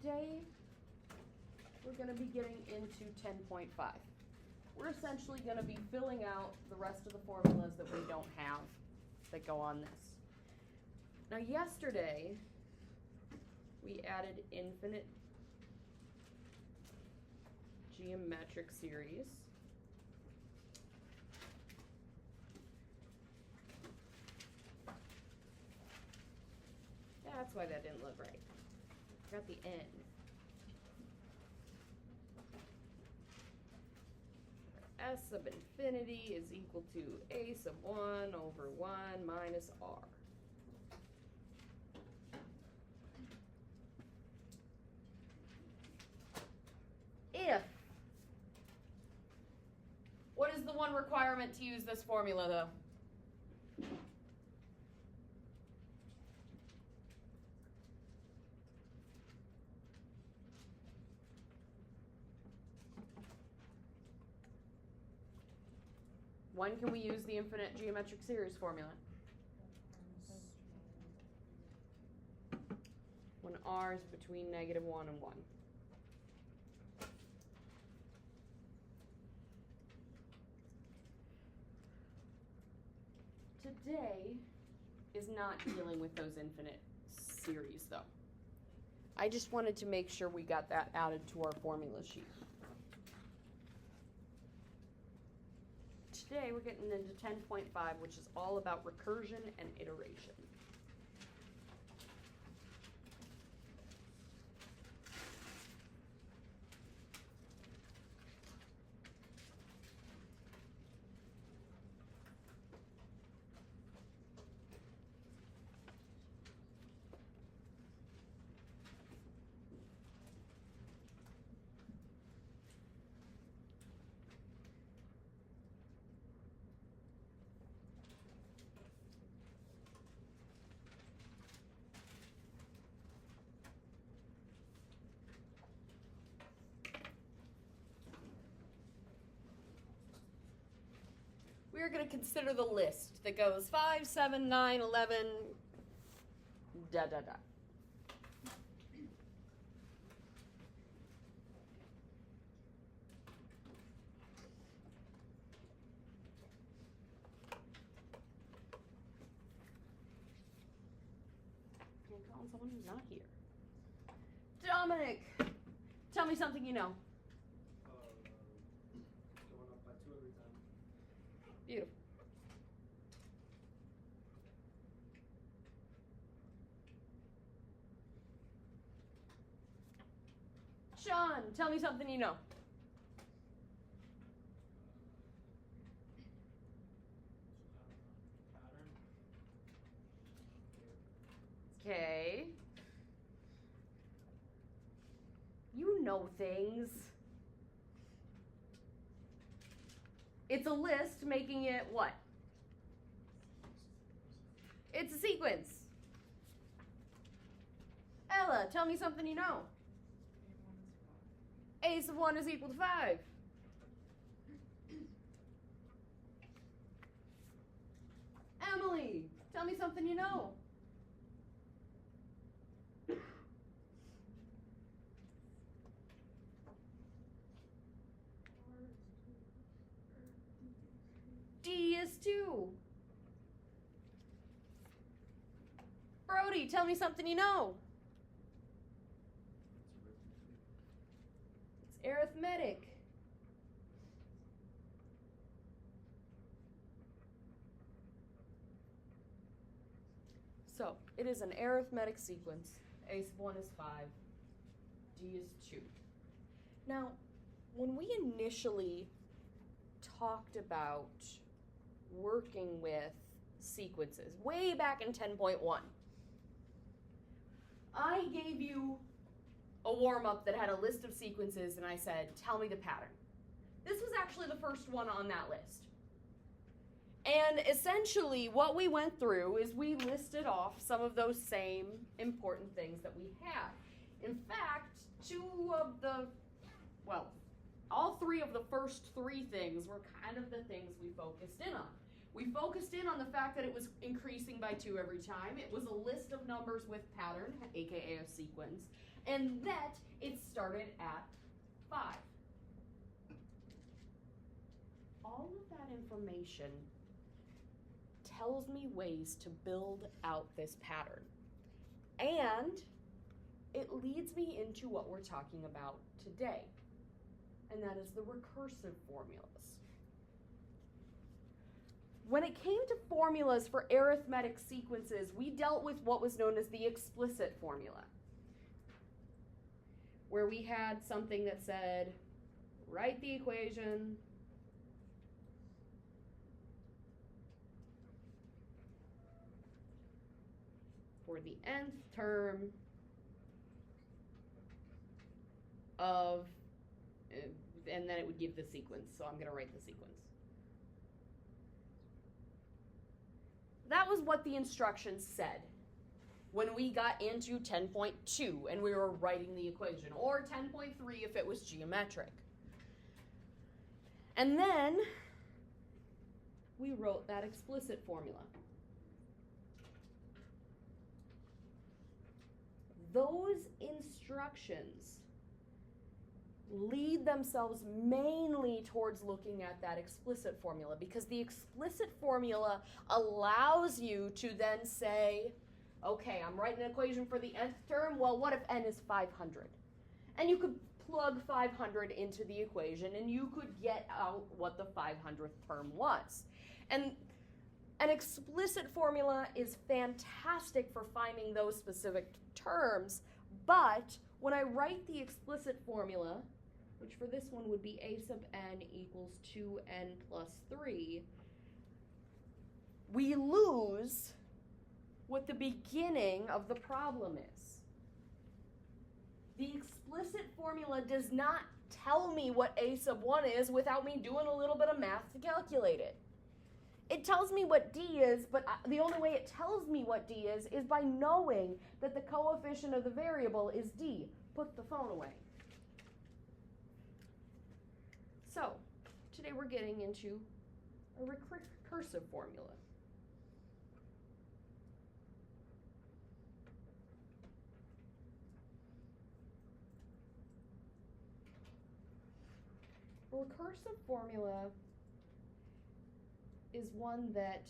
today we're going to be getting into 10.5. We're essentially going to be filling out the rest of the formulas that we don't have that go on this. Now yesterday we added infinite geometric series. That's why that didn't look right. Forgot the N. S sub infinity is equal to a sub 1 over 1 minus r. If. What is the one requirement to use this formula, though? When can we use the infinite geometric series formula? When r is between -1 and 1. Today is not dealing with those infinite series, though. I just wanted to make sure we got that added to our formula sheet. Today we're getting into 10.5, which is all about recursion and iteration. We're going to consider the list that goes 5, 7, 9, 11, da da da. I'm calling someone who's not here. Dominic, tell me something you know. Going up by 2 every time. Beautiful. Sean, tell me something you know. Pattern. Okay. You know things. It's a list, making it what? It's a sequence. Ella, tell me something you know. A sub 1 is equal to 5. Emily, tell me something you know. D is 2. Brody, tell me something you know. It's arithmetic. So, it is an arithmetic sequence. A sub 1 is 5. D is 2. Now, when we initially talked about working with sequences way back in 10.1, I gave you a warm-up that had a list of sequences and I said, tell me the pattern. This was actually the first one on that list. And essentially what we went through is we listed off some of those same important things that we had. In fact, all 3 of the first 3 things were kind of the things we focused in on. We focused in on the fact that it was increasing by 2 every time. It was a list of numbers with pattern, aka a sequence. and that it started at 5. All of that information tells me ways to build out this pattern. And it leads me into what we're talking about today, and that is the recursive formulas. When it came to formulas for arithmetic sequences, we dealt with what was known as the explicit formula, where we had something that said, write the equation for the nth term of, and then it would give the sequence, so I'm going to write the sequence. That was what the instructions said when we got into 10.2 and we were writing the equation, or 10.3 if it was geometric. And then we wrote that explicit formula. Those instructions lead themselves mainly towards looking at that explicit formula, because the explicit formula allows you to then say, okay, I'm writing an equation for the nth term. Well, what if n is 500? And you could plug 500 into the equation and you could get out what the 500th term was. And an explicit formula is fantastic for finding those specific terms, but when I write the explicit formula, which for this one would be a sub n equals 2n plus 3, we lose what the beginning of the problem is. The explicit formula does not tell me what a sub 1 is without me doing a little bit of math to calculate it. It tells me what d is, but the only way it tells me what d is by knowing that the coefficient of the variable is d. Put the phone away. So, today we're getting into a recursive formula. A recursive formula is one that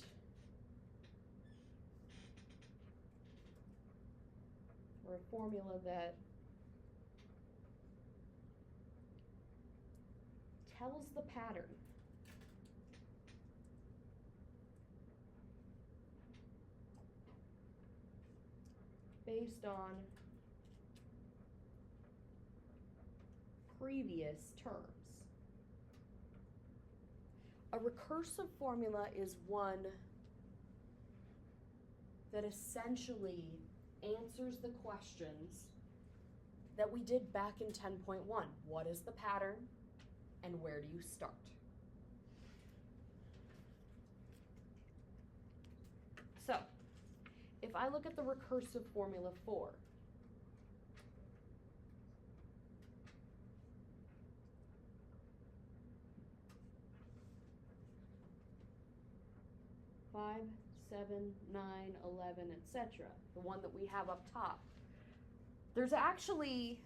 or a formula that tells the pattern based on previous terms. A recursive formula is one that essentially answers the questions that we did back in 10.1. What is the pattern and where do you start? So, if I look at the recursive formula for five, 7, 9, 11, etc., the one that we have up top, there's actually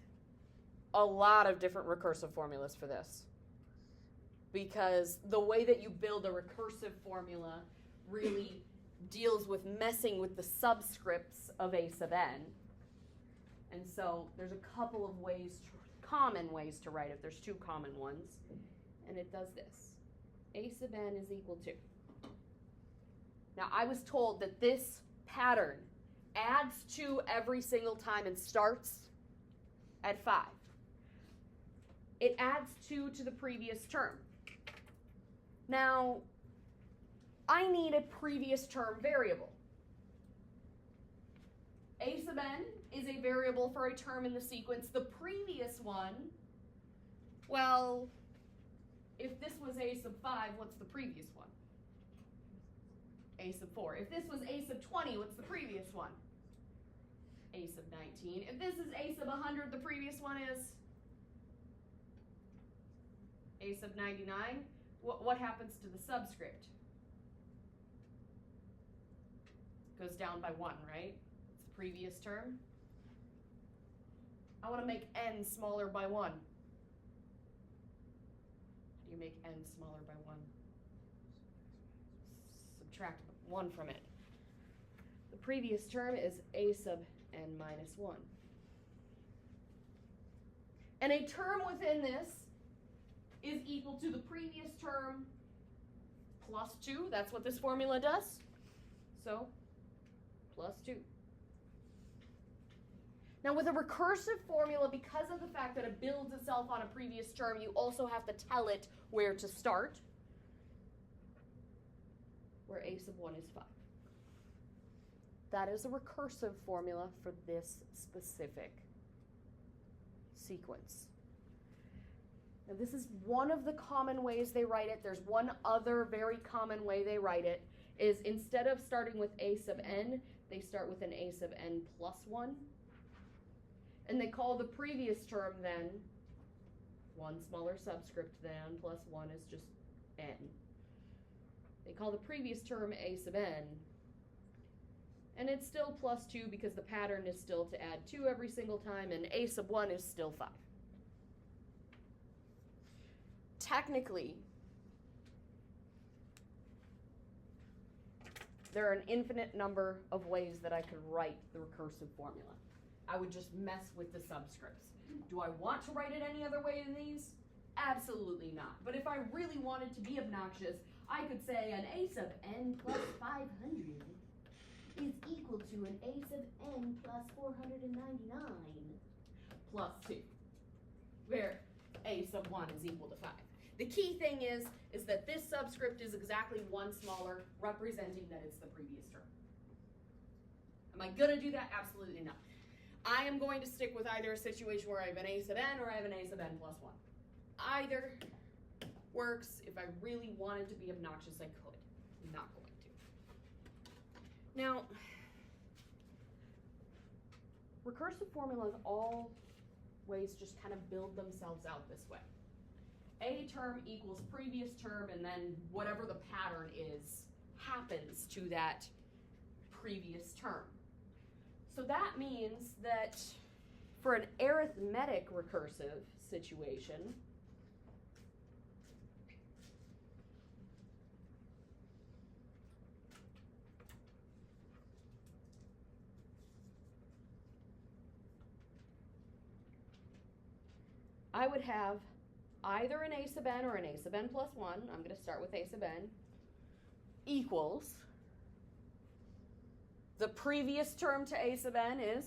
a lot of different recursive formulas for this, because the way that you build a recursive formula really deals with messing with the subscripts of a sub n. And so there's a couple of ways, common ways to write it. There's two common ones, and it does this. A sub n is equal to. Now, I was told that this pattern adds 2 every single time and starts at 5. It adds 2 to the previous term. Now, I need a previous term variable. A sub n is a variable for a term in the sequence. The previous one, well, if this was a sub 5, what's the previous one? A sub 4. If this was a sub 20, what's the previous one? A sub 19. If this is a sub 100, the previous one is a sub 99. What happens to the subscript? Goes down by 1, right? It's the previous term. I want to make n smaller by 1. How do you make n smaller by 1? Subtract 1 from it. The previous term is a sub n minus 1. And a term within this is equal to the previous term plus 2. That's what this formula does. So, plus 2. Now with a recursive formula, because of the fact that it builds itself on a previous term, you also have to tell it where to start, where a sub 1 is 5. That is a recursive formula for this specific sequence. Now this is one of the common ways they write it. There's one other very common way they write it, is instead of starting with a sub n, they start with an a sub n plus 1. And they call the previous term then 1 smaller subscript than plus 1 is just n. They call the previous term a sub n. And it's still plus 2 because the pattern is still to add 2 every single time, and a sub 1 is still 5. Technically, there are an infinite number of ways that I could write the recursive formula. I would just mess with the subscripts. Do I want to write it any other way than these? Absolutely not. But if I really wanted to be obnoxious, I could say an a sub n plus 500 is equal to an a sub n plus 499 plus 2, where a sub 1 is equal to 5. The key thing is that this subscript is exactly 1 smaller, representing that it's the previous term. Am I going to do that? Absolutely not. I am going to stick with either a situation where I have an a sub n or I have an a sub n plus 1. Either works. If I really wanted to be obnoxious, I could. I'm not going to. Now, recursive formulas always just kind of build themselves out this way. A term equals previous term, and then whatever the pattern is happens to that previous term. So that means that for an arithmetic recursive situation, I would have either an a sub n or an a sub n plus 1, I'm going to start with a sub n, equals the previous term to a sub n is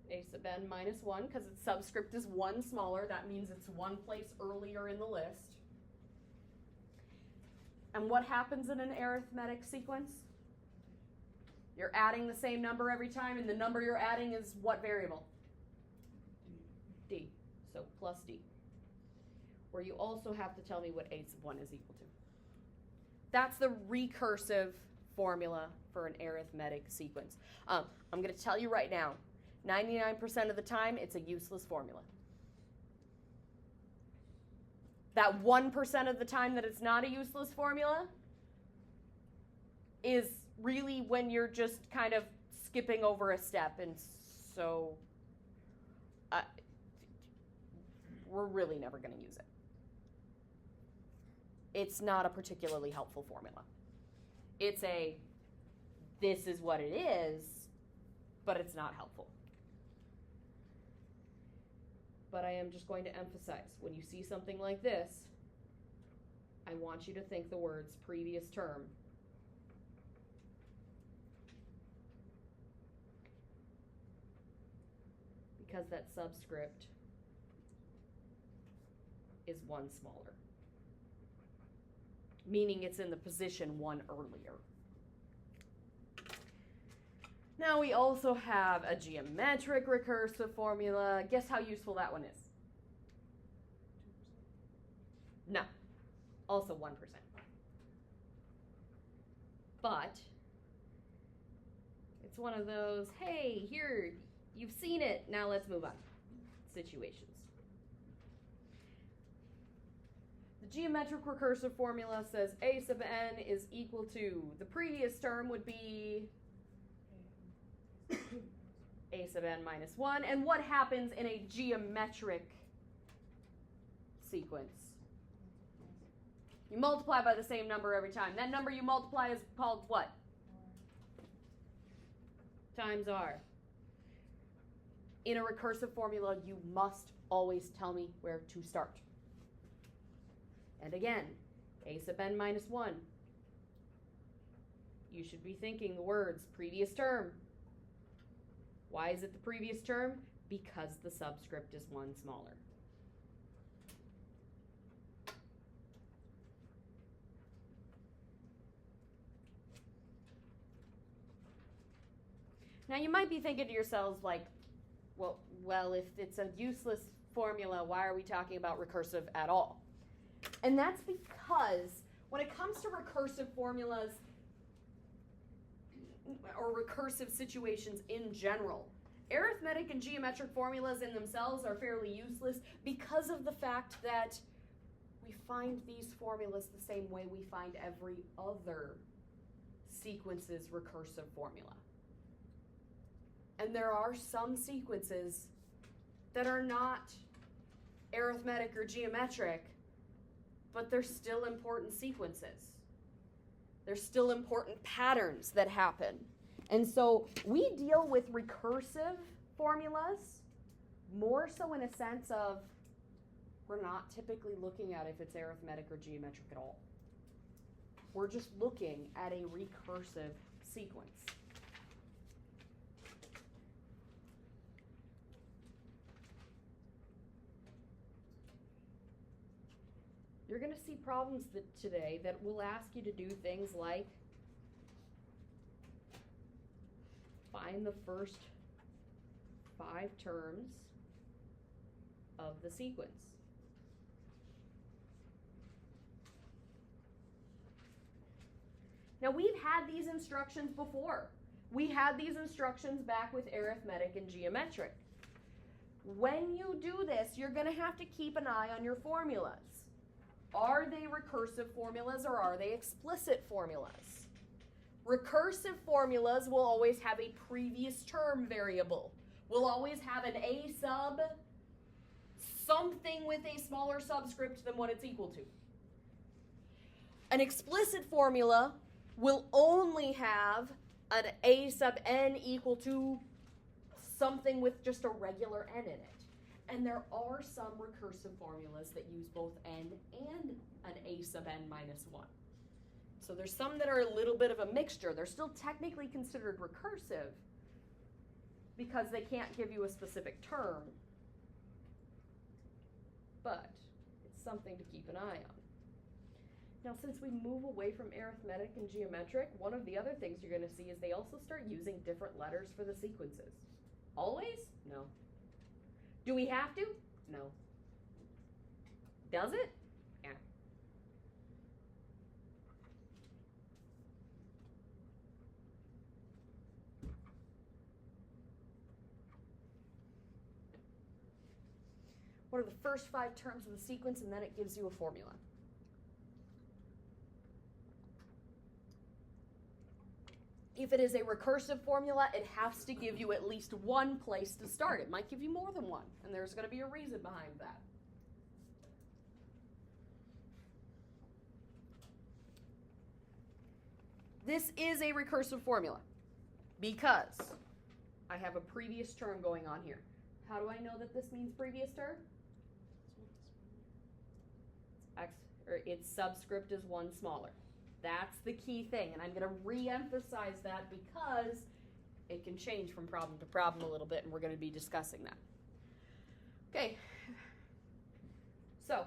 a sub n minus 1, because its subscript is 1 smaller. That means it's 1 place earlier in the list. And what happens in an arithmetic sequence? You're adding the same number every time, and the number you're adding is what variable? D. So plus D. Where you also have to tell me what a sub 1 is equal to. That's the recursive formula for an arithmetic sequence. I'm going to tell you right now, 99% of the time, it's a useless formula. That 1% of the time that it's not a useless formula is really when you're just kind of skipping over a step, and so we're really never going to use it. It's not a particularly helpful formula. It's a, this is what it is, but it's not helpful. But I am just going to emphasize, when you see something like this, I want you to think the words previous term because that subscript is 1 smaller, meaning it's in the position 1 earlier. Now we also have a geometric recursive formula. Guess how useful that one is? 2%. No, also 1%. But it's one of those, hey, here, you've seen it, now let's move on situations. The geometric recursive formula says a sub n is equal to, the previous term would be a a sub n minus 1. And what happens in a geometric sequence? You multiply by the same number every time. That number you multiply is called what? Times r. In a recursive formula, you must always tell me where to start. And again, a sub n minus 1. You should be thinking the words previous term. Why is it the previous term? Because the subscript is 1 smaller. Now you might be thinking to yourselves like, well, if it's a useless formula, why are we talking about recursive at all? And that's because when it comes to recursive formulas or recursive situations in general, arithmetic and geometric formulas in themselves are fairly useless because of the fact that we find these formulas the same way we find every other sequence's recursive formula. And there are some sequences that are not arithmetic or geometric, but they're still important sequences. They're still important patterns that happen. And so we deal with recursive formulas more so in a sense of we're not typically looking at if it's arithmetic or geometric at all. We're just looking at a recursive sequence. You're going to see problems today that will ask you to do things like find the first 5 terms of the sequence. Now we've had these instructions before. We had these instructions back with arithmetic and geometric. When you do this, you're going to have to keep an eye on your formulas. Are they recursive formulas or are they explicit formulas? Recursive formulas will always have a previous term variable. We'll always have an a sub something with a smaller subscript than what it's equal to. An explicit formula will only have an a sub n equal to something with just a regular n in it. And there are some recursive formulas that use both n and an a sub n minus 1. So there's some that are a little bit of a mixture. They're still technically considered recursive because they can't give you a specific term. But it's something to keep an eye on. Now, since we move away from arithmetic and geometric, one of the other things you're going to see is they also start using different letters for the sequences. Always? No. Do we have to? No. Does it? Yeah. What are the first 5 terms of the sequence, and then it gives you a formula. If it is a recursive formula, it has to give you at least one place to start. It might give you more than one, and there's going to be a reason behind that. This is a recursive formula because I have a previous term going on here. How do I know that this means previous term? Its subscript is 1 smaller. That's the key thing, and I'm going to re-emphasize that because it can change from problem to problem a little bit, and we're going to be discussing that. Okay, so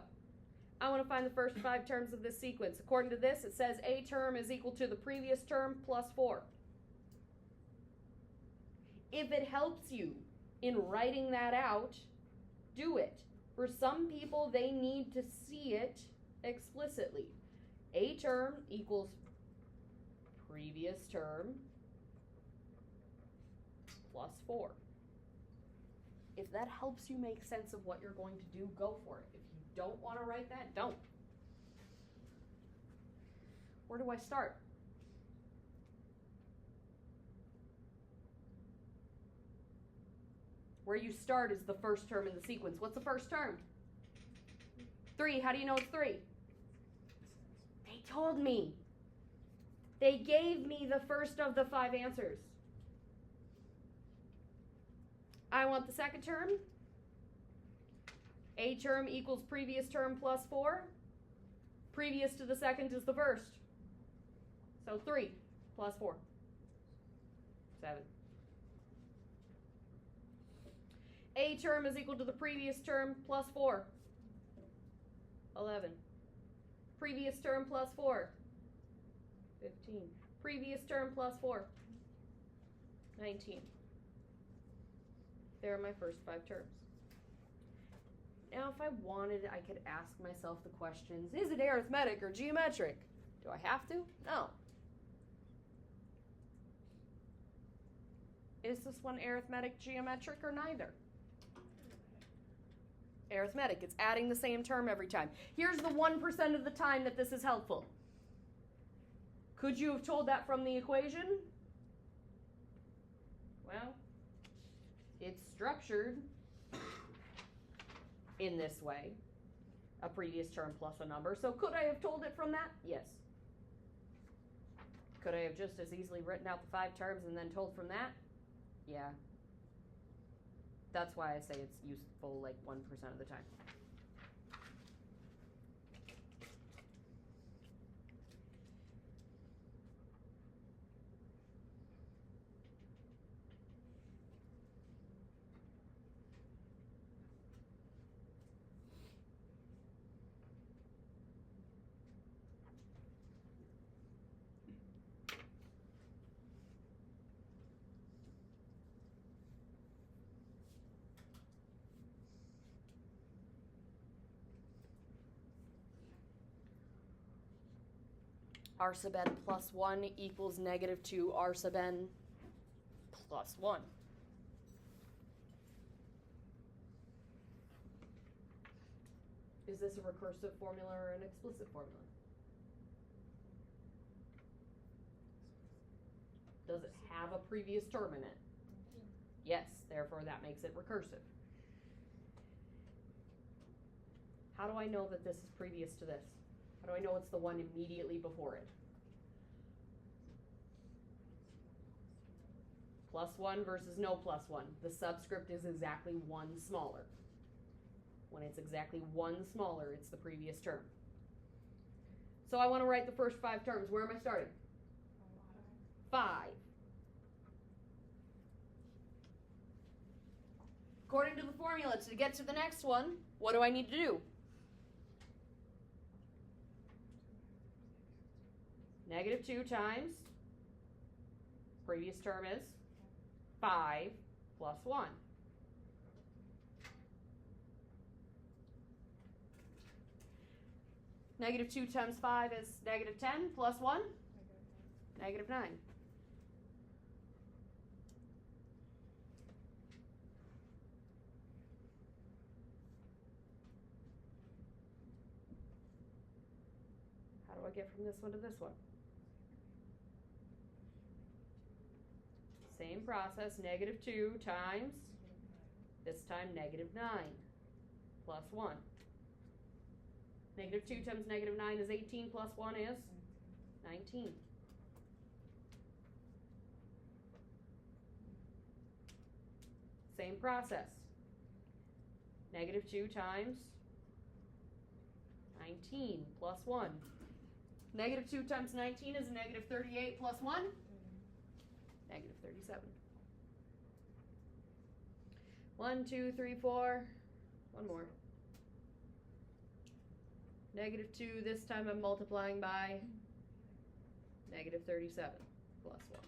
I want to find the first 5 terms of this sequence. According to this, it says a term is equal to the previous term plus 4. If it helps you in writing that out, do it. For some people, they need to see it explicitly. A term equals previous term plus 4. If that helps you make sense of what you're going to do, go for it. If you don't want to write that, don't. Where do I start? Where you start is the first term in the sequence. What's the first term? 3. How do you know it's 3? They told me. They gave me the first of the 5 answers. I want the second term. A term equals previous term plus 4. Previous to the second is the first. So 3 plus 4. 7. A term is equal to the previous term plus 4. 11. Previous term plus 4. 15. Previous term plus 4. 19. There are my first 5 terms. Now, if I wanted, I could ask myself the questions, is it arithmetic or geometric? Do I have to? No. Is this one arithmetic, geometric, or neither? Arithmetic. It's adding the same term every time. Here's the 1% of the time that this is helpful. Could you have told that from the equation? Well, it's structured in this way, a previous term plus a number. So could I have told it from that? Yes. Could I have just as easily written out the 5 terms and then told from that? Yeah. That's why I say it's useful like 1% of the time. R sub n plus 1 equals negative 2 R sub n plus 1. Is this a recursive formula or an explicit formula? Does it have a previous term in it? Yes, therefore that makes it recursive. How do I know that this is previous to this? How do I know it's the one immediately before it? Plus 1 versus no plus 1. The subscript is exactly 1 smaller. When it's exactly 1 smaller, it's the previous term. So I want to write the first 5 terms. Where am I starting? 5. According to the formula, to get to the next one, what do I need to do? Negative 2 times, previous term is 5 plus 1. Negative 2 times 5 is negative 10 plus 1? Negative 9. How do I get from this one to this one? Same process, negative 2 times, this time negative 9 plus 1. Negative 2 times negative 9 is 18 plus 1 is 19. Same process. Negative 2 times 19 plus 1. Negative 2 times 19 is negative 38 plus 1? Negative 37. 1, 2, 3, 4. One more. Negative 2, this time I'm multiplying by negative 37 plus 1.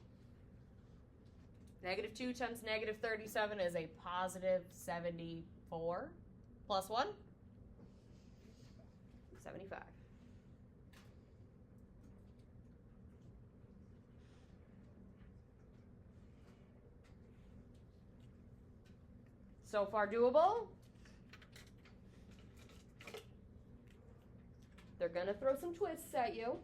Negative 2 times negative 37 is a positive 74 plus 1? 75. So far doable? They're going to throw some twists at you.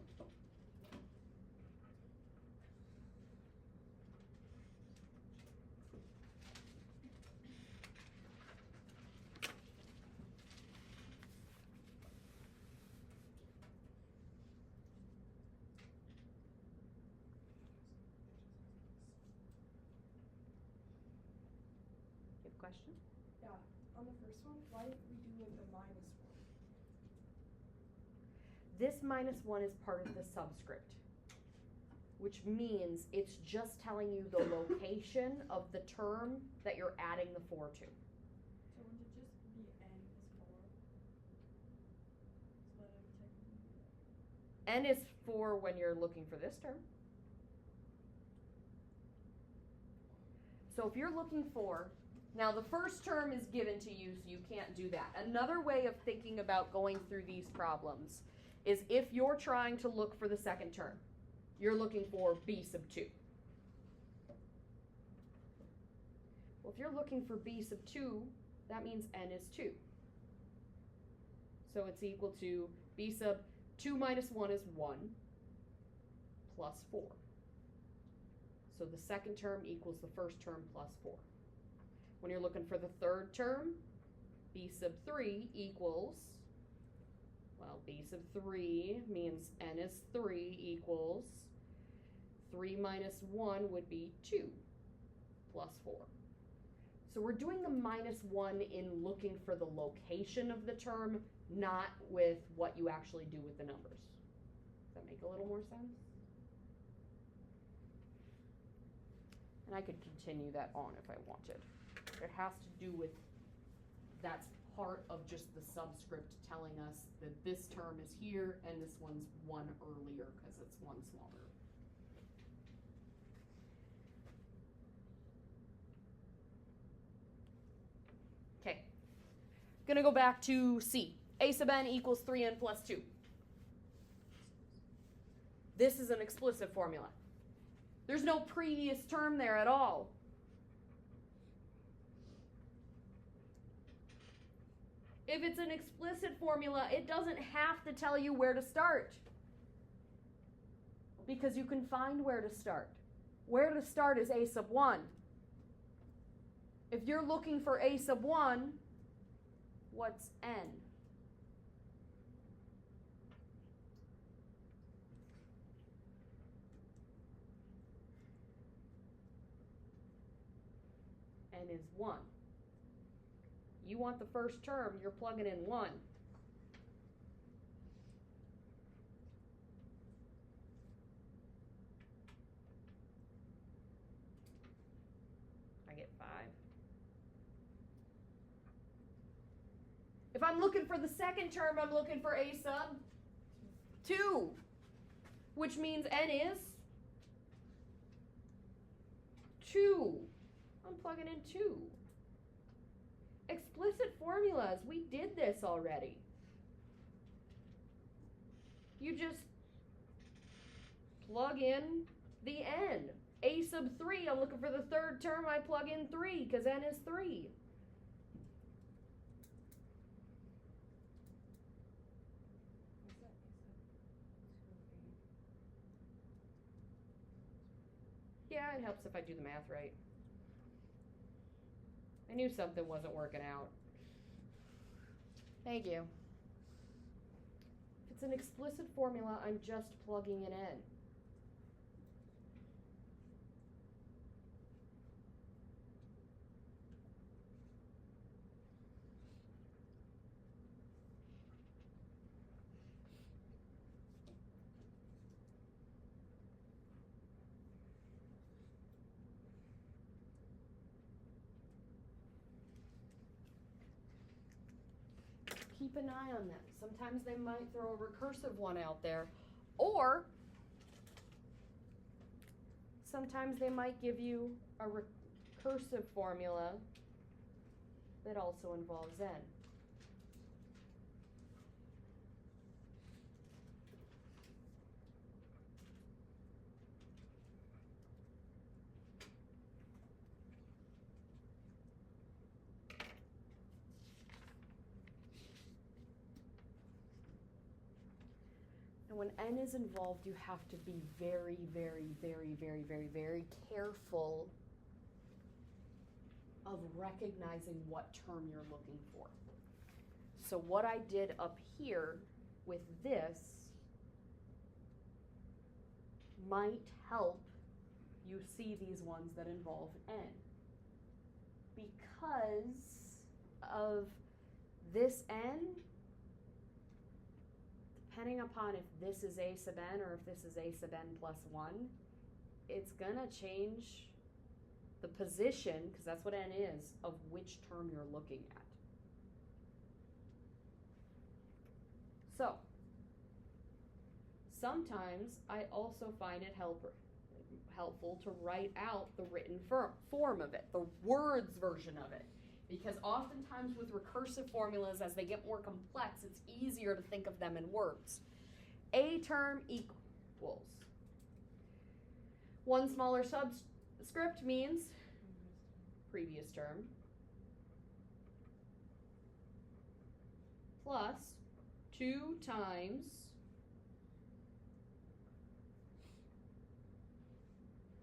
Question? Yeah. On the first one, why didn't we do like the minus one? This minus 1 is part of the subscript, which means it's just telling you the location of the term that you're adding the 4 to. So wouldn't it just be n is 4? So that I would technically do that. N is 4 when you're looking for this term. So if you're looking for, now the first term is given to you, so you can't do that. Another way of thinking about going through these problems is if you're trying to look for the second term, you're looking for b sub 2. Well, if you're looking for b sub 2, that means n is 2. So it's equal to b sub 2 minus 1 is 1 plus 4. So the second term equals the first term plus 4. When you're looking for the third term, b sub 3 equals, well, b sub 3 means n is 3 equals 3 minus 1 would be 2 plus 4. So we're doing the minus 1 in looking for the location of the term, not with what you actually do with the numbers. Does that make a little more sense? And I could continue that on if I wanted. It has to do with, that's part of just the subscript telling us that this term is here and this one's 1 earlier because it's 1 smaller. Okay, gonna go back to C. A sub n equals 3n plus 2. This is an explicit formula. There's no previous term there at all. If it's an explicit formula, it doesn't have to tell you where to start, because you can find where to start. Where to start is a sub 1. If you're looking for a sub 1, what's n? N is 1. You want the first term, you're plugging in 1. I get 5. If I'm looking for the second term, I'm looking for a sub 2, which means n is 2. I'm plugging in 2. Explicit formulas, we did this already. You just plug in the n. A sub 3, I'm looking for the third term, I plug in 3 because n is 3. Yeah, it helps if I do the math right. I knew something wasn't working out. Thank you. If it's an explicit formula, I'm just plugging it in. Keep an eye on them. Sometimes they might throw a recursive one out there, or sometimes they might give you a recursive formula that also involves n. And when n is involved, you have to be very, very, very, very, very, very careful of recognizing what term you're looking for. So what I did up here with this might help you see these ones that involve n. because of this n, depending upon if this is a sub n or if this is a sub n plus 1, it's going to change the position, because that's what n is, of which term you're looking at. So, sometimes I also find it helpful to write out the written form of it, the words version of it. Because oftentimes with recursive formulas, as they get more complex, it's easier to think of them in words. A term equals. One smaller subscript means previous term plus 2 times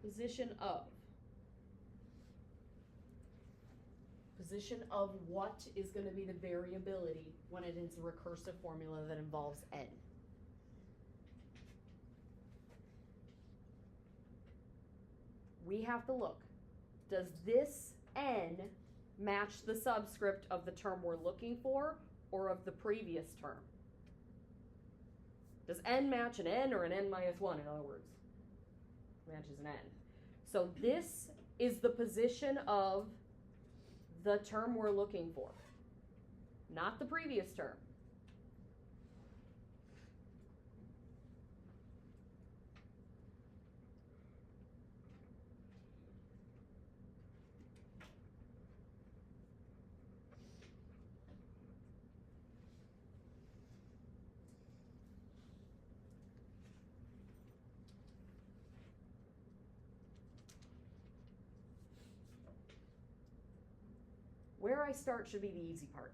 position of. Position of what is going to be the variability when it is a recursive formula that involves n. We have to look. Does this n match the subscript of the term we're looking for or of the previous term? Does n match an n or an n minus 1, in other words? Matches an n. So this is the position of the term we're looking for, not the previous term. Where I start should be the easy part.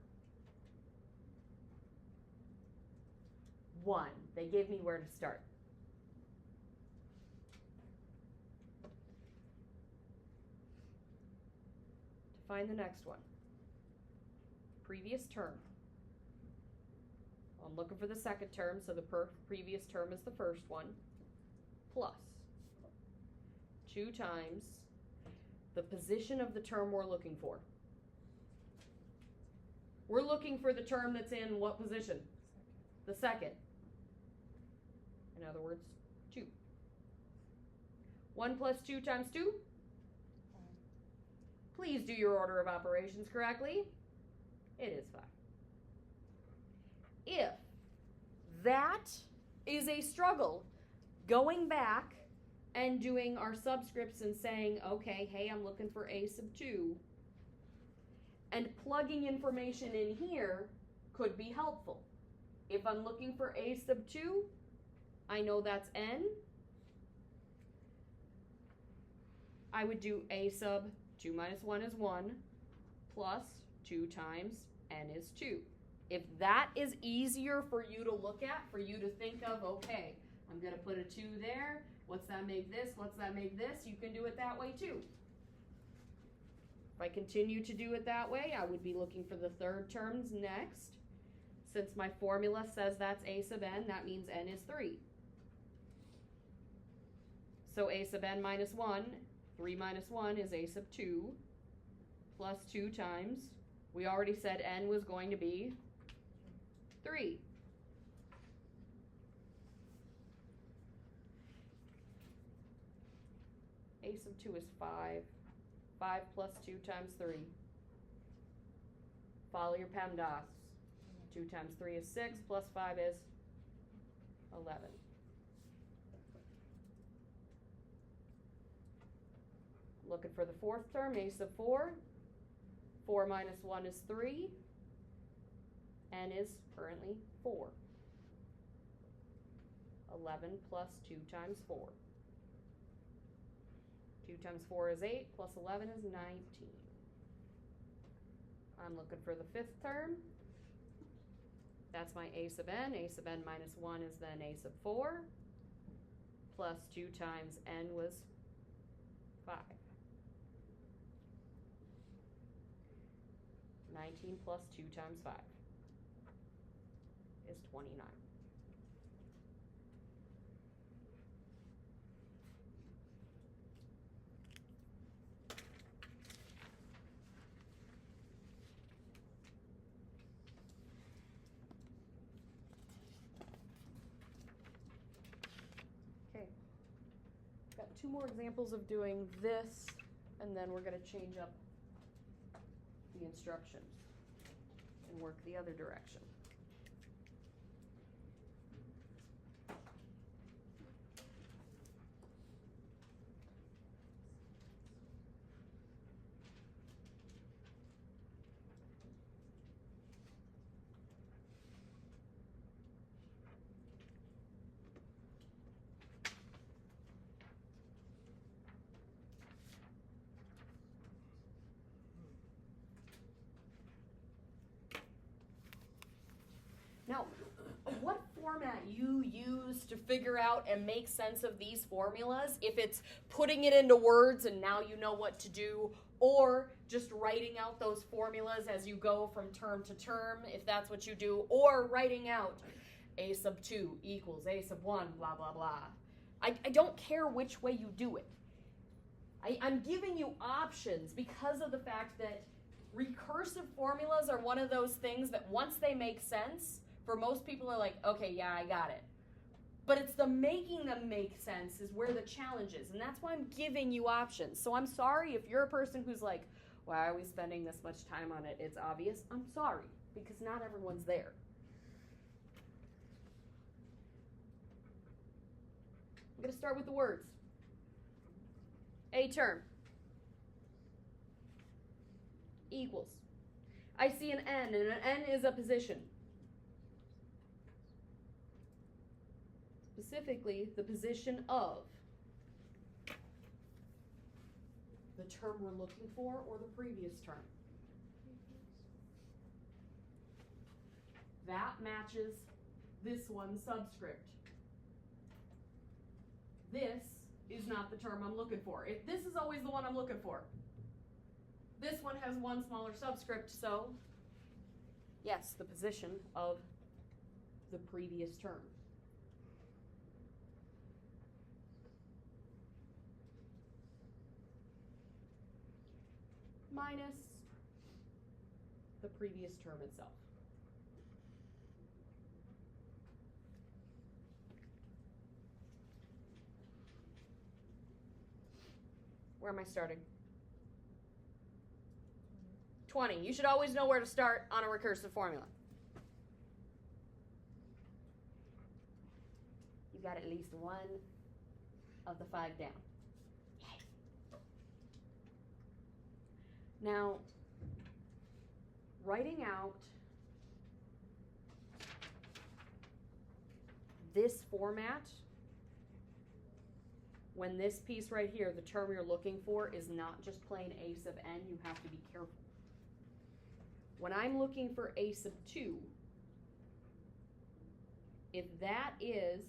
1, they gave me where to start. To find the next one. Previous term. I'm looking for the second term, so the previous term is the first one. Plus 2 times the position of the term we're looking for. We're looking for the term that's in what position? The second. In other words, 2. 1 plus 2 times 2? Please do your order of operations correctly. It is 5. If that is a struggle, going back and doing our subscripts and saying, okay, hey, I'm looking for a sub 2, and plugging information in here could be helpful. If I'm looking for a sub 2, I know that's n. I would do a sub 2 minus 1 is 1, plus 2 times n is 2. If that is easier for you to look at, for you to think of, okay, I'm going to put a 2 there. What's that make this? What's that make this? You can do it that way too. If I continue to do it that way, I would be looking for the third terms next. Since my formula says that's a sub n, that means n is 3. So a sub n minus 1, 3 minus 1 is a sub 2, plus 2 times, we already said n was going to be 3. A sub 2 is 5. 5 plus 2 times 3. Follow your PEMDAS. 2 times 3 is 6, plus 5 is 11. Looking for the fourth term, a sub 4. 4 minus 1 is 3. N is currently 4. 11 plus 2 times 4. 2 times 4 is 8, plus 11 is 19. I'm looking for the fifth term. That's my a sub n. A sub n minus 1 is then a sub 4, plus 2 times n was 5. 19 plus 2 times 5 is 29. 2 more examples of doing this, and then we're going to change up the instructions and work the other direction. Now, what format you use to figure out and make sense of these formulas, if it's putting it into words and now you know what to do, or just writing out those formulas as you go from term to term, if that's what you do, or writing out a sub 2 equals a sub 1, blah, blah, blah. I don't care which way you do it. I'm giving you options because of the fact that recursive formulas are one of those things that once they make sense, for most people are like, okay, yeah, I got it. But it's the making them make sense is where the challenge is, and that's why I'm giving you options. So I'm sorry if you're a person who's like, why are we spending this much time on it? It's obvious. I'm sorry, because not everyone's there. I'm going to start with the words. A term equals. I see an N, and an N is a position. Specifically, the position of the term we're looking for or the previous term. That matches this one's subscript. This is not the term I'm looking for. If this is always the one I'm looking for. This one has one smaller subscript, so yes, the position of the previous term. Minus the previous term itself. Where am I starting? 20. You should always know where to start on a recursive formula. You got at least one of the 5 down. Now, writing out this format, when this piece right here, the term you're looking for, is not just plain a sub n, you have to be careful. When I'm looking for a sub 2, if that is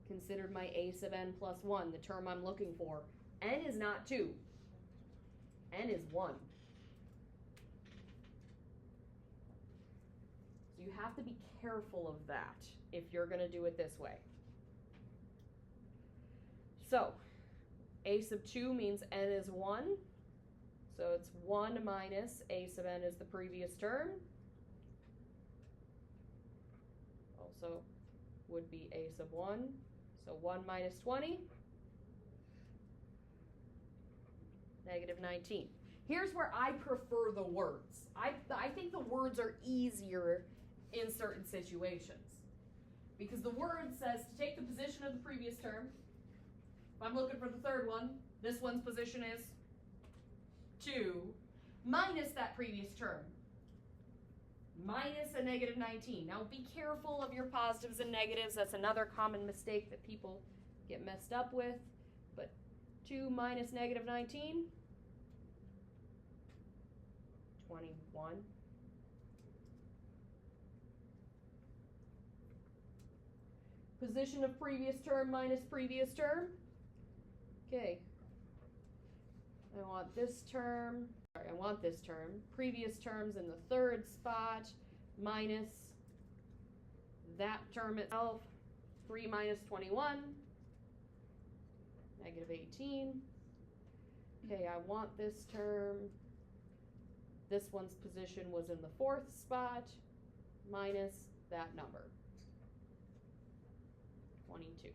considered my a sub n plus 1, the term I'm looking for, n is not 2, n is 1. So you have to be careful of that if you're going to do it this way. So, a sub 2 means n is 1. So it's 1 minus a sub n is the previous term. Also would be a sub 1. So 1 minus 20, negative 19. Here's where I prefer the words. I think the words are easier in certain situations. Because the word says to take the position of the previous term. If I'm looking for the third one, this one's position is 2 minus that previous term, minus a negative 19. Now be careful of your positives and negatives. That's another common mistake that people get messed up with. But 2 minus negative 19, 21. Position of previous term minus previous term. Okay. I want this term, previous term's in the third spot, minus that term itself, 3 minus 21, negative 18. Okay, I want this term, this one's position was in the fourth spot, minus that number, 22.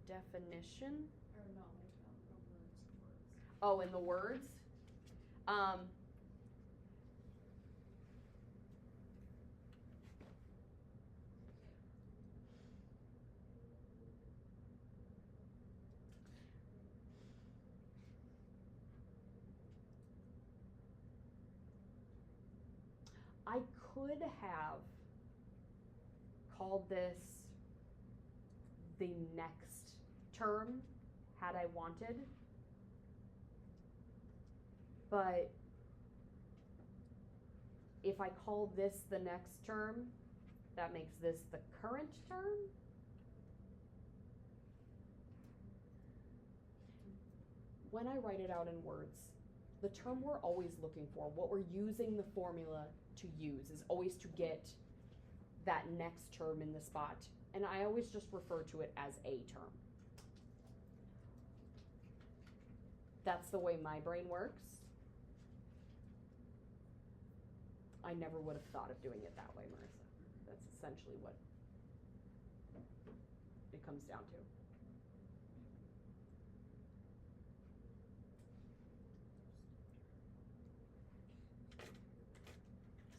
definition. Or no, like words. Oh, in the words. I could have called this the next term had I wanted, but if I call this the next term, that makes this the current term. When I write it out in words, the term we're always looking for, what we're using the formula to use, is always to get that next term in the spot. And I always just refer to it as a term. That's the way my brain works. I never would have thought of doing it that way, Marissa. That's essentially what it comes down to.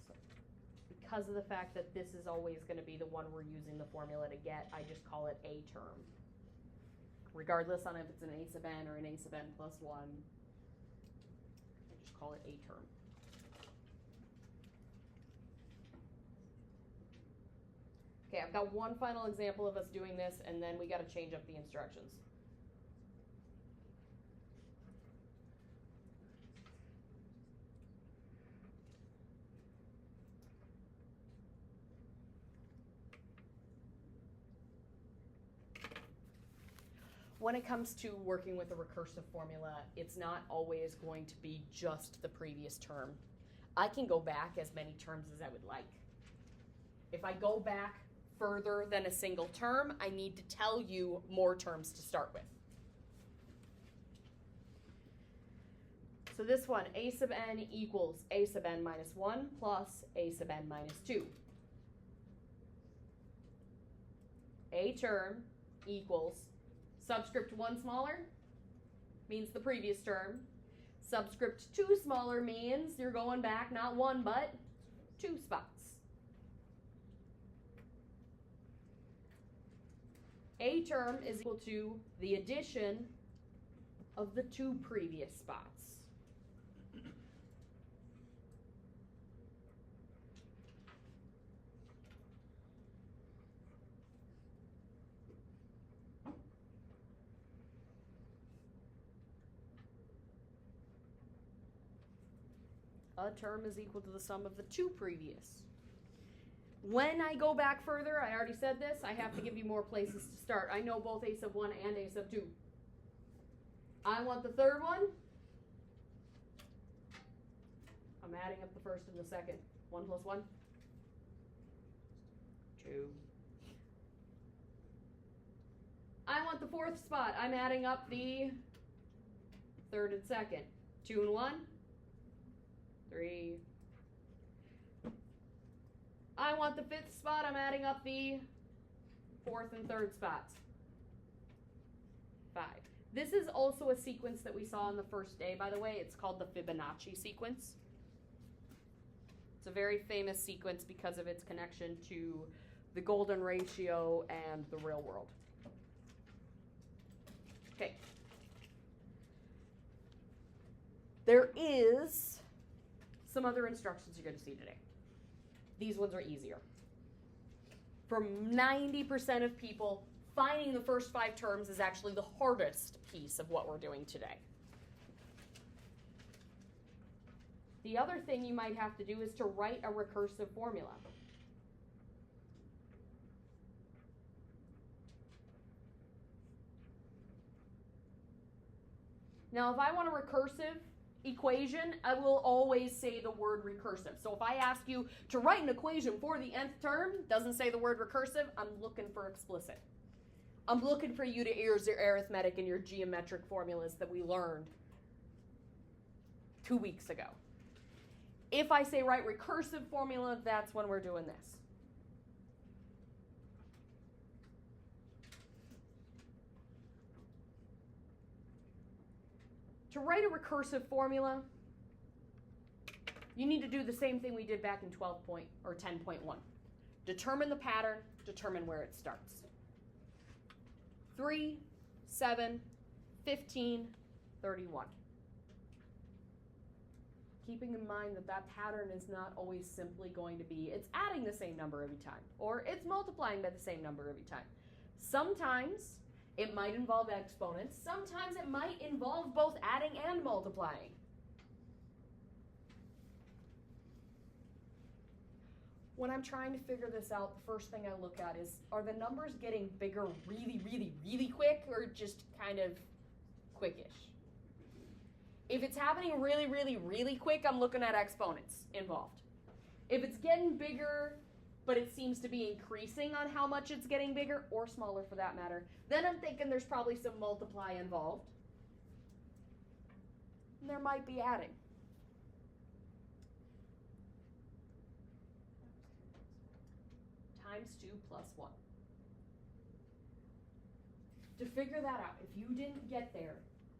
So, because of the fact that this is always going to be the one we're using the formula to get, I just call it a term. Regardless on if it's an a sub n or an a sub n plus 1, I just call it a term. Okay, I've got one final example of us doing this, and then we got to change up the instructions. When it comes to working with a recursive formula, it's not always going to be just the previous term. I can go back as many terms as I would like. If I go back further than a single term, I need to tell you more terms to start with. So this one, a sub n equals a sub n minus 1 plus a sub n minus 2. A term equals subscript 1 smaller means the previous term. Subscript 2 smaller means you're going back not 1 but 2 spots. A term is equal to the addition of the 2 previous spots. A term is equal to the sum of the 2 previous. When I go back further, I already said this, I have to give you more places to start. I know both a sub 1 and a sub 2. I want the third one. I'm adding up the first and the second. 1 plus 1. 2. I want the fourth spot. I'm adding up the third and second. 2 and 1. 3. I want the fifth spot. I'm adding up the fourth and third spots. 5. This is also a sequence that we saw on the first day, by the way. It's called the Fibonacci sequence. It's a very famous sequence because of its connection to the golden ratio and the real world. Okay. There is some other instructions you're going to see today. These ones are easier. For 90% of people, finding the first 5 terms is actually the hardest piece of what we're doing today. The other thing you might have to do is to write a recursive formula. Now, if I want a recursive equation, I will always say the word recursive. So if I ask you to write an equation for the nth term, doesn't say the word recursive, I'm looking for explicit. I'm looking for you to use your arithmetic and your geometric formulas that we learned 2 weeks ago. If I say write recursive formula, that's when we're doing this. To write a recursive formula, you need to do the same thing we did back in 10.1. Determine the pattern, determine where it starts. 3, 7, 15, 31. Keeping in mind that that pattern is not always simply going to be, it's adding the same number every time, or it's multiplying by the same number every time. Sometimes it might involve exponents. Sometimes it might involve both adding and multiplying. When I'm trying to figure this out, the first thing I look at is, are the numbers getting bigger really, really, really quick, or just kind of quickish? If it's happening really, really, really quick, I'm looking at exponents involved. If it's getting bigger, but it seems to be increasing on how much it's getting bigger, or smaller for that matter, then I'm thinking there's probably some multiply involved. And there might be adding. Times 2 plus 1. To figure that out, if you didn't get there,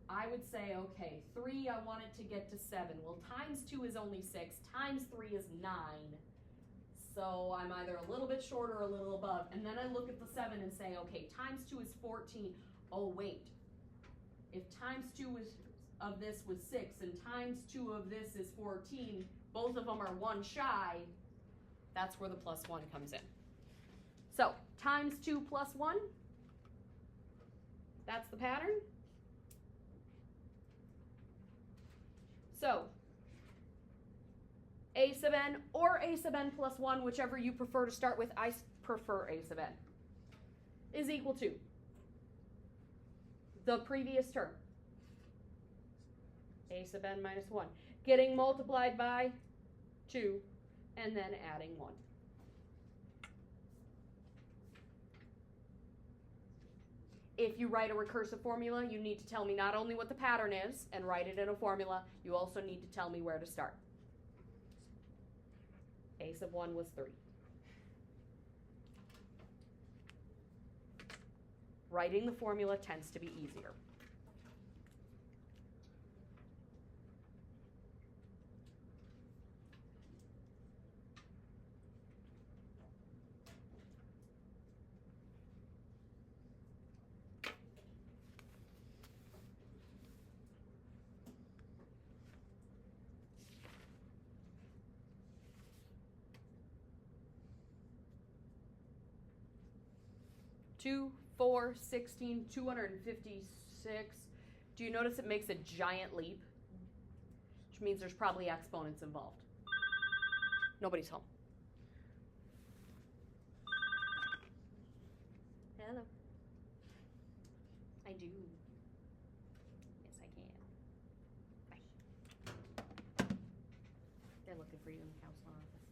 I would say, okay, 3, I want it to get to 7. Well, times 2 is only 6. Times 3 is 9. So I'm either a little bit short or a little above. And then I look at the 7 and say, okay, times 2 is 14. Oh, wait. If times 2 of this was 6 and times 2 of this is 14, both of them are 1 shy, that's where the plus 1 comes in. So, times 2 plus 1, that's the pattern. So, a sub n or a sub n plus 1, whichever you prefer to start with, I prefer a sub n, is equal to the previous term, a sub n minus 1, getting multiplied by 2, and then adding 1. If you write a recursive formula, you need to tell me not only what the pattern is and write it in a formula, you also need to tell me where to start. A sub 1 was 3. Writing the formula tends to be easier. Two, 4, 16, 256. Do you notice it makes a giant leap? Which means there's probably exponents involved. Nobody's home. Hello. I do. Yes, I can. Bye. They're looking for you in the counselor office.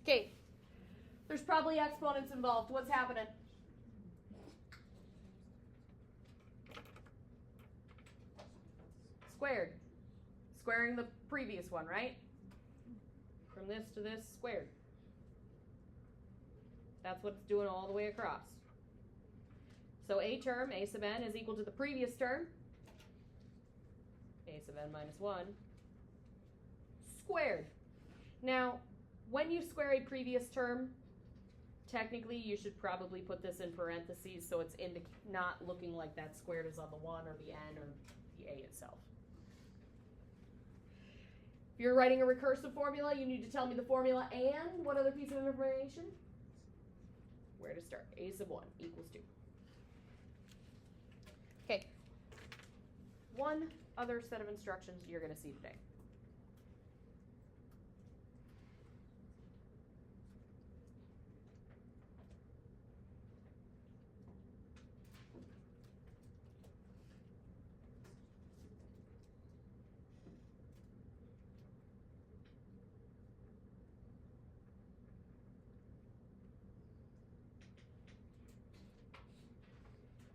Okay. There's probably exponents involved. What's happening? Squared. Squaring the previous one, right? From this to this, squared. That's what it's doing all the way across. So a term, a sub n, is equal to the previous term, a sub n minus 1, squared. Now, when you square a previous term, technically, you should probably put this in parentheses so it's not looking like that squared is on the 1 or the n or the a itself. If you're writing a recursive formula, you need to tell me the formula and what other piece of information? Where to start. A sub 1 equals 2. Okay. One other set of instructions you're going to see today.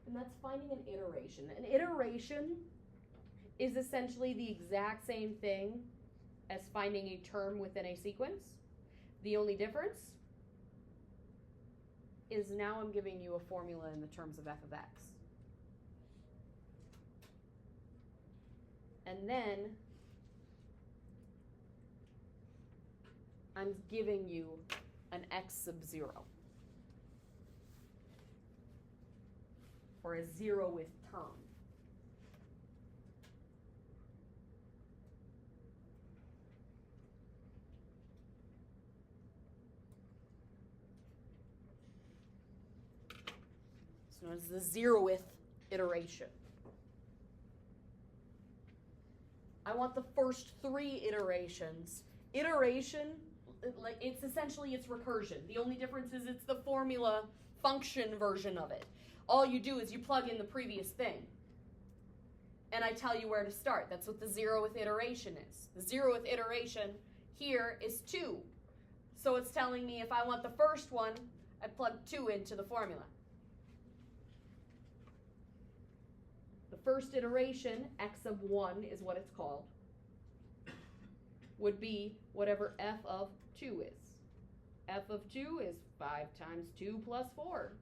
And that's finding an iteration. An iteration is essentially the exact same thing as finding a term within a sequence. The only difference is now I'm giving you a formula in the terms of f of x. And then I'm giving you an x sub 0. Or a 0th term. It's known as the 0th iteration. I want the first 3 iterations. Iteration, like it's essentially its recursion. The only difference is it's the formula function version of it. All you do is you plug in the previous thing. And I tell you where to start. That's what the 0th iteration is. The 0th iteration here is 2. So it's telling me if I want the first one, I plug 2 into the formula. The first iteration, x sub 1 is what it's called, would be whatever f of 2 is. F of 2 is 5 times 2 plus 4.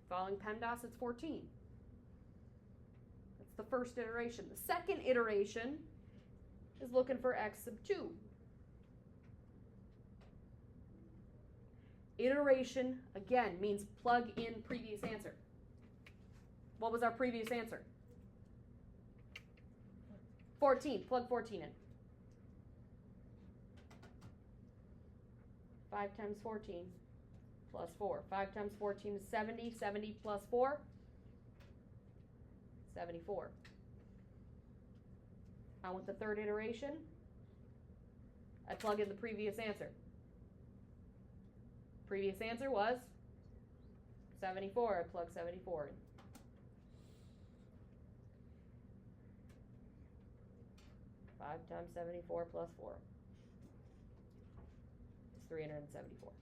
Following PEMDAS, it's 14. That's the first iteration. The second iteration is looking for x sub 2. Iteration, again, means plug in previous answer. What was our previous answer? 14. Plug 14 in. 5 times 14 plus 4. 5 times 14 is 70. 70 plus 4? 74. I want the third iteration. I plug in the previous answer. Previous answer was 74. I plug 74 in. Five times 74 plus 4 is 374.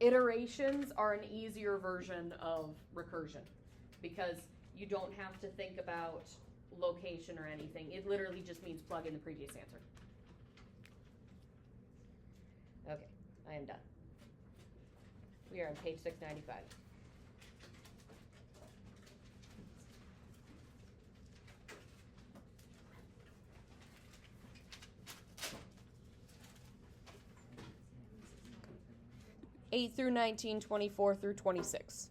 Iterations are an easier version of recursion because you don't have to think about location or anything. It literally just means plug in the previous answer. Okay, I am done. We are on page 695. Through 19, 24 through 26.